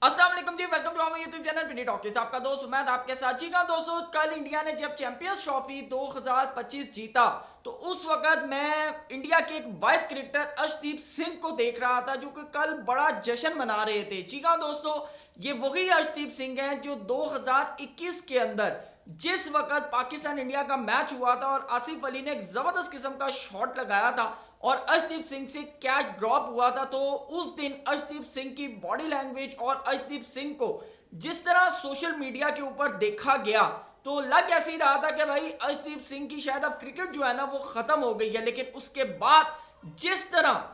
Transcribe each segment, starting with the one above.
अस्सलाम वालेकुम जी, welcome to our YouTube channel Pinni talkies. आपका दोस्त उमैद आपके साथ जी का। दोस्तों, कल इंडिया ने जब चैंपियंस ट्रॉफी 2025 जीता तो उस वक्त मैं इंडिया के एक वाइस क्रिकेटर अर्शदीप सिंह को देख रहा था, जो कि कल बड़ा जश्न मना रहे थे। जी हाँ दोस्तों, ये वही अर्शदीप सिंह हैं जो 2021 के अंदर जिस वक्त पाकिस्तान इंडिया का मैच हुआ था और आसिफ अली ने एक जबरदस्त किस्म का शॉट लगाया था और अर्शदीप सिंह से कैच ड्रॉप हुआ था, तो उस दिन अर्शदीप सिंह की बॉडी लैंग्वेज और अर्शदीप सिंह को जिस तरह सोशल मीडिया के ऊपर देखा गया तो लग ऐसे ही रहा था कि भाई अर्शदीप सिंह की शायद अब क्रिकेट जो है ना वो खत्म हो गई है। लेकिन उसके बाद जिस तरह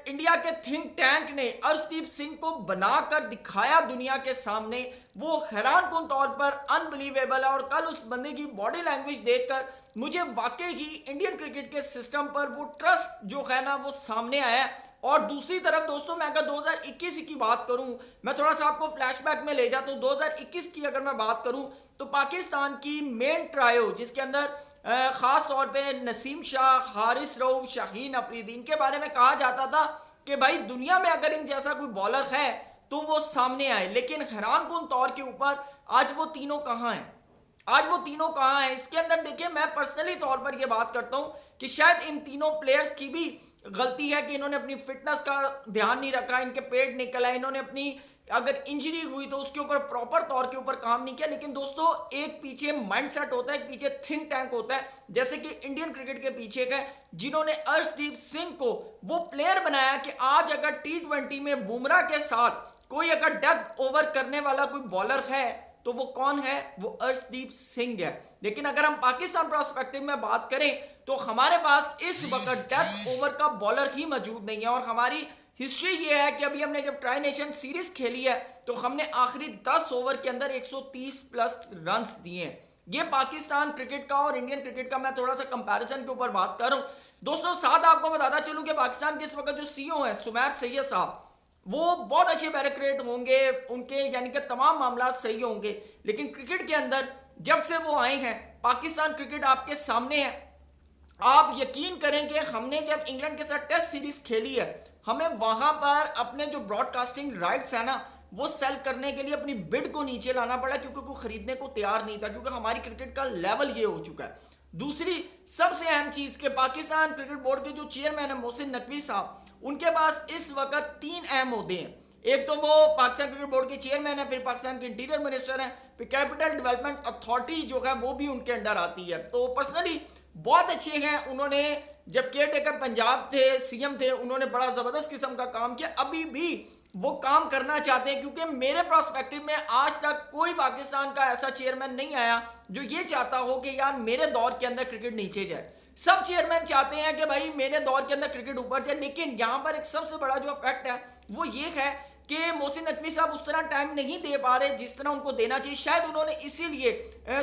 इंडिया के थिंक टैंक ने अर्शदीप सिंह को बनाकर दिखाया दुनिया के सामने, वो हैरान कुन तौर पर अनबिलीवेबल है। और कल उस बंदे की बॉडी लैंग्वेज देखकर मुझे वाकई ही इंडियन क्रिकेट के सिस्टम पर वो ट्रस्ट जो है ना वो सामने आया। और दूसरी तरफ दोस्तों, मैं अगर 2021 की बात करूं, मैं थोड़ा सा आपको फ्लैशबैक में ले जाता हूं। 2021 की अगर मैं बात करूं तो पाकिस्तान की मेन ट्रायो जिसके अंदर खास तौर पे नसीम शाह, हारिस रऊफ, शाहीन अफरीदी, इनके बारे में कहा जाता था कि भाई दुनिया में अगर इन जैसा कोई बॉलर है तो वो सामने आए। लेकिन हैरान कुन तौर के ऊपर आज वो तीनों कहाँ हैं? आज वो तीनों कहाँ हैं? इसके अंदर देखिए, मैं पर्सनली तौर पर ये बात करता हूं कि शायद इन तीनों प्लेयर्स की भी गलती है कि इन्होंने अपनी फिटनेस का ध्यान नहीं रखा, इनके पेट निकल आए, इन्होंने अपनी अगर इंजरी हुई तो उसके ऊपर प्रॉपर तौर के ऊपर काम नहीं किया। लेकिन दोस्तों, एक पीछे माइंडसेट होता है, एक पीछे थिंक टैंक होता है, जैसे कि इंडियन क्रिकेट के पीछे का, जिन्होंने अर्शदीप सिंह को वो प्लेयर बनाया कि आज अगर T20 में बुमराह के साथ कोई अगर डेथ ओवर करने वाला कोई बॉलर है तो वो कौन है? वो अर्शदीप सिंह है। लेकिन अगर हम पाकिस्तान प्रोस्पेक्टिव में बात करें तो हमारे पास इस वक्त डेथ ओवर का बॉलर ही मौजूद नहीं है। और हमारी हिस्ट्री ये है कि अभी हमने जब ट्राई नेशन सीरीज खेली है तो हमने आखिरी 10 ओवर के अंदर 130 प्लस रन दिए हैं। ये पाकिस्तान क्रिकेट का और इंडियन क्रिकेट का मैं थोड़ा सा कंपैरिजन के ऊपर बात कर रहा हूं दोस्तों। साथ आपको बताता चलूं कि पाकिस्तान के इस वक्त जो सीईओ है सुमैर सैयद साहब, वो बहुत अच्छे बैरिक्रेट होंगे, उनके यानी कि तमाम मामला सही होंगे। लेकिन क्रिकेट के अंदर जब से वो आए हैं, पाकिस्तान क्रिकेट आपके सामने है। आप यकीन करेंगे, हमने जब इंग्लैंड के साथ टेस्ट सीरीज खेली है, हमें वहां पर अपने जो ब्रॉडकास्टिंग राइट्स है ना वो सेल करने के लिए अपनी बिड को नीचे लाना पड़ा, क्योंकि कोई खरीदने को तैयार नहीं था, क्योंकि हमारी क्रिकेट का लेवल ये हो चुका है। दूसरी सबसे अहम चीज के पाकिस्तान क्रिकेट बोर्ड के जो चेयरमैन है मोहसिन नकवी साहब, उनके पास इस वक्त 3 अहम ओहदे हैं। एक तो वो पाकिस्तान क्रिकेट बोर्ड के चेयरमैन है, फिर पाकिस्तान के इंटीरियर मिनिस्टर हैं, फिर कैपिटल डेवलपमेंट अथॉरिटी जो है वो भी उनके अंडर आती है। तो पर्सनली बहुत अच्छे हैं। उन्होंने जब केयर टेकर पंजाब थे, सीएम थे, उन्होंने बड़ा जबरदस्त किस्म का काम किया, अभी भी वो काम करना चाहते हैं। क्योंकि मेरे प्रोस्पेक्टिव में आज तक कोई पाकिस्तान का ऐसा चेयरमैन नहीं आया जो ये चाहता हो कि यार मेरे दौर के अंदर क्रिकेट नीचे जाए। सब चेयरमैन चाहते हैं कि भाई मेरे दौर के अंदर क्रिकेट ऊपर जाए। लेकिन यहाँ पर एक सबसे बड़ा जो फैक्ट है वो ये है कि मोहसिन नकवी साहब उस तरह टाइम नहीं दे पा रहे जिस तरह उनको देना चाहिए। शायद उन्होंने इसीलिए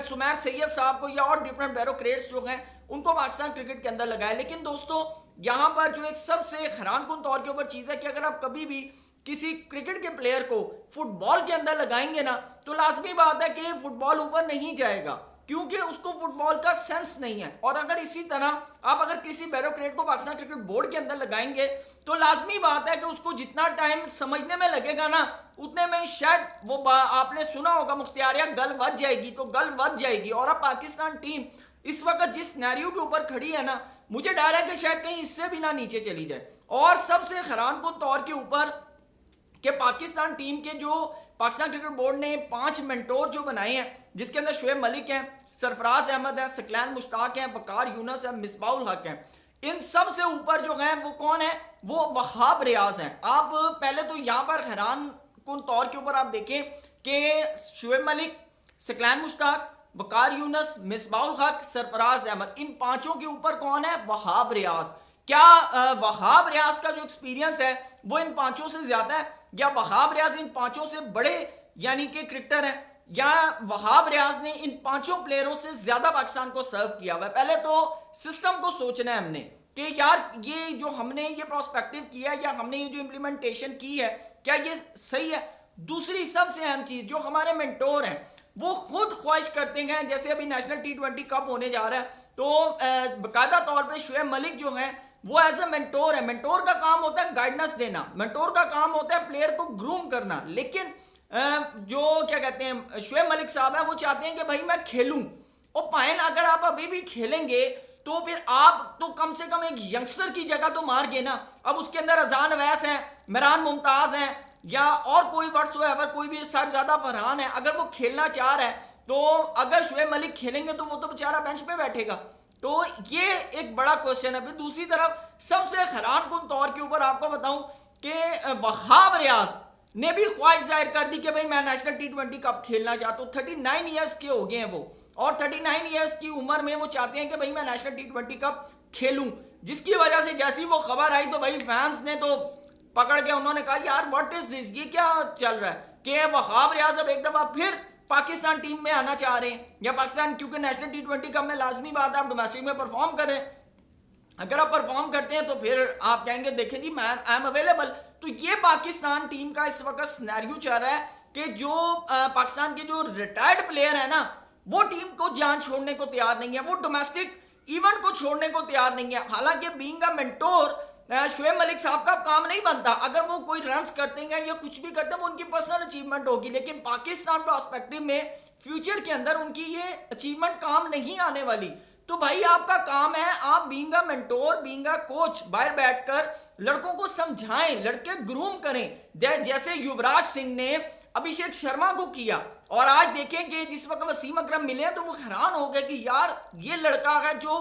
सुमैर सैयद साहब को या और डिफरेंट ब्यूरोक्रेट्स जो हैं उनको पाकिस्तान क्रिकेट के अंदर लगाया। लेकिन दोस्तों, यहाँ पर जो एक सबसे हैरानकुन तौर के ऊपर चीज है कि अगर आप कभी भी किसी क्रिकेट के प्लेयर को फुटबॉल के अंदर लगाएंगे ना तो लाजमी बात है कि फुटबॉल ऊपर नहीं जाएगा, क्योंकि उसको फुटबॉल का सेंस नहीं है। और अगर इसी तरह आप अगर किसी ब्यूरोक्रेट को पाकिस्तान क्रिकेट बोर्ड के अंदर लगाएंगे तो लाजमी बात है कि उसको जितना टाइम समझने में लगेगा ना उतने में शायद वो आपने सुना होगा मुख्तियारिया गल बच जाएगी, तो गल बच जाएगी। और अब पाकिस्तान टीम इस वक्त जिस सिनेरियो के ऊपर खड़ी है ना, मुझे डर है कि शायद कहीं इससे भी ना नीचे चली जाए। और सबसे हैरानकुन तौर के ऊपर कि पाकिस्तान टीम के जो पाकिस्तान क्रिकेट बोर्ड ने 5 मेंटोर जो बनाए हैं, जिसके अंदर शुएब मलिक हैं, सरफराज अहमद है, सकलैन मुश्ताक हैं, वकार यूनस है, मिसबाउल हक हैं, इन सब से ऊपर जो है वो कौन है? वो वहाब रियाज हैं। आप पहले तो यहाँ पर हैरान कुन तौर के ऊपर आप देखें कि शुएब मलिक, सकलैन मुश्ताक, वकार यूनस, मिसबाउल हक, सरफराज अहमद, इन पांचों के ऊपर कौन है? वहाब रियाज। क्या वहाब रियाज का जो एक्सपीरियंस है वो इन पांचों से ज्यादा है, या वहाब रियाज इन पांचों से बड़े यानी कि क्रिकेटर हैं, या वहाब रियाज ने इन पांचों प्लेयरों से ज्यादा पाकिस्तान को सर्व किया हुआ है? पहले तो सिस्टम को सोचना है हमने कि यार ये जो हमने ये प्रोस्पेक्टिव किया या हमने ये जो इम्प्लीमेंटेशन की है क्या ये सही है? दूसरी सबसे अहम चीज, जो हमारे मेंटोर हैं वो खुद ख्वाहिश करते हैं, जैसे अभी नेशनल T20 कप होने जा रहा है तो बाकायदा तौर पे शुएब मलिक जो है वो एज ए मेंटोर है। मेंटोर का काम होता है गाइडेंस देना, मेंटोर का काम होता है प्लेयर को ग्रूम करना। लेकिन जो क्या कहते हैं शुएब मलिक साहब है, वो चाहते हैं कि भाई मैं खेलूं। और पायन अगर आप अभी भी खेलेंगे तो फिर आप तो कम से कम एक यंगस्टर की जगह तो मार गए ना। अब उसके अंदर अजान अवैस है, मेरान मुमताज है, या और कोई वर्ड्स एवर कोई भी साहिबजादा फरहान है, अगर वो खेलना चाह रहा है तो अगर शुएब मलिक खेलेंगे तो वो तो बेचारा बेंच पे बैठेगा। तो ये एक बड़ा क्वेश्चन है। फिर दूसरी तरफ सबसे हैरान कुन तौर के ऊपर आपको बताऊं कि वहाब रियाज ने भी ख्वाहिश जाहिर कर दी कि भाई मैं नेशनल T20 कप खेलना चाहता हूँ। 39 ईयर्स के हो गए हैं वो, और 39 ईयर्स की उम्र में वो चाहते हैं कि भाई मैं नेशनल T20 कप खेलूं, जिसकी वजह से जैसी वो खबर आई तो भाई फैंस ने तो पकड़ के उन्होंने कहा यार व्हाट इज दिस, ये क्या चल रहा है कि वहाब रियाज अब एक दफा फिर पाकिस्तान टीम में आना चाह रहे हैं, या पाकिस्तान, क्योंकि नेशनल T20 कप में लाजमी बात है आप डोमेस्टिक में परफॉर्म करें। अगर आप परफॉर्म करते हैं तो फिर आप कहेंगे देखें जी मैं आई एम अवेलेबल। तो ये पाकिस्तान टीम का इस वक्त सिनेरियो चल रहा है कि जो पाकिस्तान के जो रिटायर्ड प्लेयर है ना, वो टीम को जान छोड़ने को तैयार नहीं है, वो डोमेस्टिक इवेंट को छोड़ने को तैयार नहीं है। हालांकि being a mentor Shoaib Malik साहब का काम नहीं बनता, अगर वो कोई रन्स करते हैं या कुछ भी करते हैं वो उनकी पर्सनल अचीवमेंट होगी, लेकिन पाकिस्तान पर्सपेक्टिव में फ्यूचर के अंदर उनकी ये अचीवमेंट काम नहीं आने वाली। तो भाई आपका काम है, आप being a mentor, being a coach, बाहर बैठकर लड़कों को समझाएं, लड़के ग्रूम करें, जैसे युवराज सिंह ने अभिषेक शर्मा को किया। और आज देखें कि जिस वक्त वसीम अकरम मिले तो वो हैरान हो गए कि यार ये लड़का है जो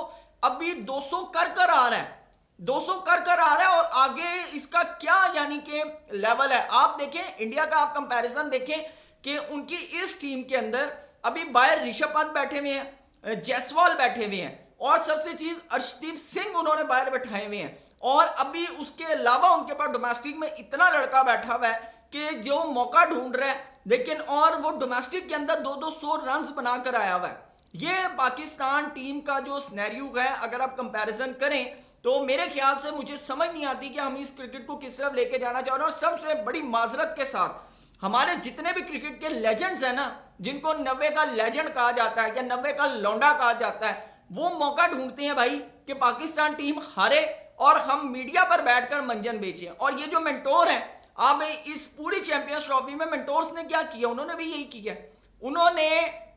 अभी 200 कर आ रहा है, 200 कर आ रहा है, और आगे इसका क्या यानी कि लेवल है। आप देखें इंडिया का, आप कंपैरिजन देखें कि उनकी इस टीम के अंदर अभी बाहर ऋषभ पंत बैठे हुए हैं, जायसवाल बैठे हुए हैं, और सबसे चीज अर्शदीप सिंह उन्होंने बाहर बैठाए हुए हैं, और अभी उसके अलावा उनके पास डोमेस्टिक में इतना लड़का बैठा हुआ है कि जो मौका ढूंढ रहा है, लेकिन और वो डोमेस्टिक के अंदर 200 रन बनाकर आया हुआ है। ये पाकिस्तान टीम का जो सिनेरियो है अगर आप कंपैरिजन करें तो मेरे ख्याल से मुझे समझ नहीं आती कि हम इस क्रिकेट को किस तरफ लेके जाना चाह रहे हैं। और सबसे बड़ी माजरत के साथ हमारे जितने भी क्रिकेट के लेजेंड्स हैं ना, जिनको 90 का लेजेंड कहा जाता है या 90 का लौंडा कहा जाता है, वो मौका ढूंढते हैं भाई कि पाकिस्तान टीम हारे और हम मीडिया पर बैठकर मंजन बेचें। और ये जो मेंटोर हैं, आप इस पूरी चैंपियंस ट्रॉफी में मेंटोर्स ने क्या किया, उन्होंने भी यही किया, उन्होंने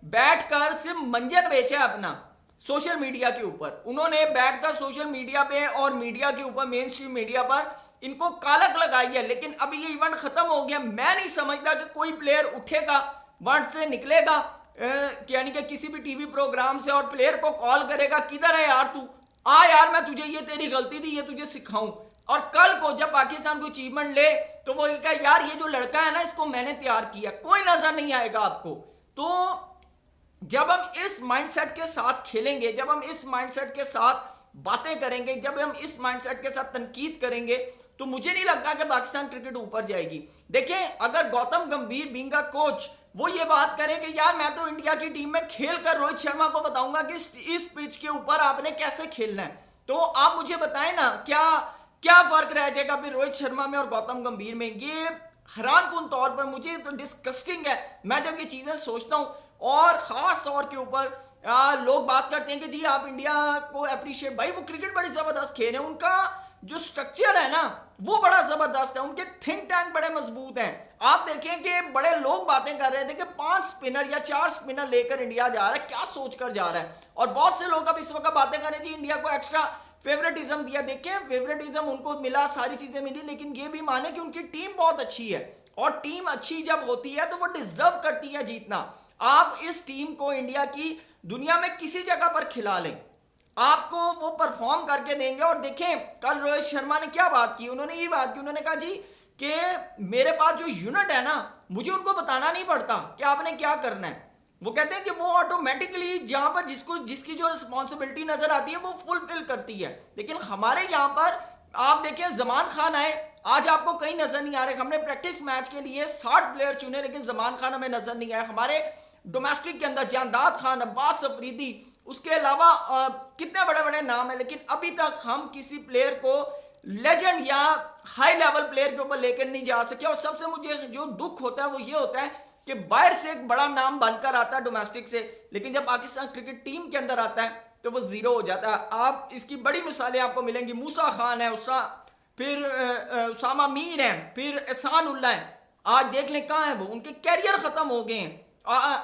बैठकर सिर्फ मंजन बेचा अपना सोशल मीडिया के ऊपर। उन्होंने बैठकर सोशल मीडिया पे और मीडिया के ऊपर, मेन स्ट्रीम मीडिया पर इनको कालक लगाई है। लेकिन अभी ये इवेंट खत्म हो गया, मैं नहीं समझता कि कोई प्लेयर उठेगा, वहां से निकलेगा यानी कि किसी भी टीवी प्रोग्राम से, और प्लेयर को कॉल करेगा किधर है यार तू, आ यार मैं तुझे, ये तेरी गलती थी, ये तुझे सिखाऊं। और कल को जब पाकिस्तान को अचीवमेंट ले तो वो कहा यार ये जो लड़का है ना इसको मैंने तैयार किया, कोई नजर नहीं आएगा आपको। तो जब हम इस माइंडसेट के साथ खेलेंगे, जब हम इस माइंडसेट के साथ बातें करेंगे, जब हम इस माइंडसेट के साथ तनकीद करेंगे, तो मुझे नहीं लगता कि पाकिस्तान क्रिकेट ऊपर जाएगी। देखें अगर गौतम गंभीर बीइंग अ कोच वो ये बात करें कि यार मैं तो इंडिया की टीम में खेल कर रोहित शर्मा को बताऊंगा कि इस पिच के ऊपर आपने कैसे खेलना है, तो आप मुझे बताएं ना क्या क्या फर्क रह जाएगा फिर रोहित शर्मा में और गौतम गंभीर में। ये हैरानकुन तौर पर मुझे तो डिस्कस्टिंग है मैं जब ये चीजें सोचता हूं। और खास तौर के ऊपर लोग बात करते हैं कि जी आप इंडिया को अप्रिशिएट, भाई वो क्रिकेट बड़ी जबरदस्त खेल है, उनका जो स्ट्रक्चर है ना वो बड़ा जबरदस्त है, उनके थिंक टैंक बड़े मजबूत हैं। आप देखें कि बड़े लोग बातें कर रहे थे कि 5 स्पिनर या 4 स्पिनर लेकर इंडिया जा रहा है, क्या सोच कर जा रहा है। और बहुत से लोग अब इस वक्त बातें कर रहे हैं जी इंडिया को एक्स्ट्रा फेवरेटिज्म दिया। देखें फेवरेटिज्म उनको मिला, सारी चीजें मिली, लेकिन ये भी माने कि उनकी टीम बहुत अच्छी है, और टीम अच्छी जब होती है तो वो डिजर्व करती है जीतना। आप इस टीम को इंडिया की दुनिया में किसी जगह पर खिला लें, आपको वो परफॉर्म करके देंगे। और देखें कल रोहित शर्मा ने क्या बात की, उन्होंने ये बात की, उन्होंने कहा जी कि मेरे पास जो यूनिट है ना मुझे उनको बताना नहीं पड़ता कि आपने क्या करना है। वो कहते हैं कि वो ऑटोमेटिकली जहां पर जिसकी जो रिस्पॉन्सिबिलिटी नजर आती है वो फुलफिल करती है। लेकिन हमारे यहाँ पर आप देखें जमान खान आए, आज आपको कहीं नजर नहीं आ रहे। हमने प्रैक्टिस मैच के लिए 60 प्लेयर चुने लेकिन जमान खान हमें नजर नहीं आया। हमारे डोमेस्टिक के अंदर जानदाद खान, अब्बास अफरीदी, उसके अलावा कितने बड़े बड़े नाम है, लेकिन अभी तक हम किसी प्लेयर को लेजेंड या हाई लेवल प्लेयर के ऊपर लेकर नहीं जा सके। और सबसे मुझे जो दुख होता है वो ये होता है कि बाहर से एक बड़ा नाम बनकर आता है डोमेस्टिक से, लेकिन जब पाकिस्तान क्रिकेट टीम के अंदर आता है तो वो जीरो हो जाता है। आप इसकी बड़ी मिसालें आपको मिलेंगी, मूसा खान है, फिर उसामा मीर है, फिर एहसान उल्ला है। आज देख लें कहाँ है वो, उनके कैरियर खत्म हो गए हैं।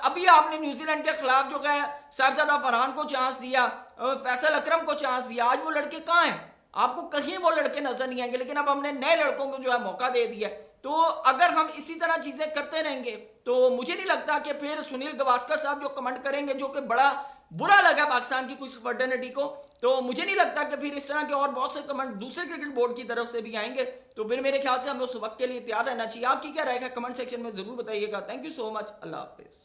अभी आपने न्यूजीलैंड के खिलाफ जो है साहबजादा फरहान को चांस दिया, फैसल अकरम को चांस दिया, आज वो लड़के कहाँ हैं? आपको कहीं वो लड़के नजर नहीं आएंगे। लेकिन अब हमने नए लड़कों को जो है मौका दे दिया। तो अगर हम इसी तरह चीजें करते रहेंगे तो मुझे नहीं लगता कि फिर सुनील गावस्कर साहब जो कमेंट करेंगे, जो कि बड़ा बुरा लगा पाकिस्तान की कुछ फर्टर्निटी को, तो मुझे नहीं लगता कि फिर इस तरह के और बहुत से कमेंट दूसरे क्रिकेट बोर्ड की तरफ से भी आएंगे। तो फिर मेरे ख्याल से हमें उस वक्त के लिए तैयार रहना चाहिए। आपकी क्या राय है कमेंट सेक्शन में जरूर बताइएगा। Thank you so much. Allah Hafiz.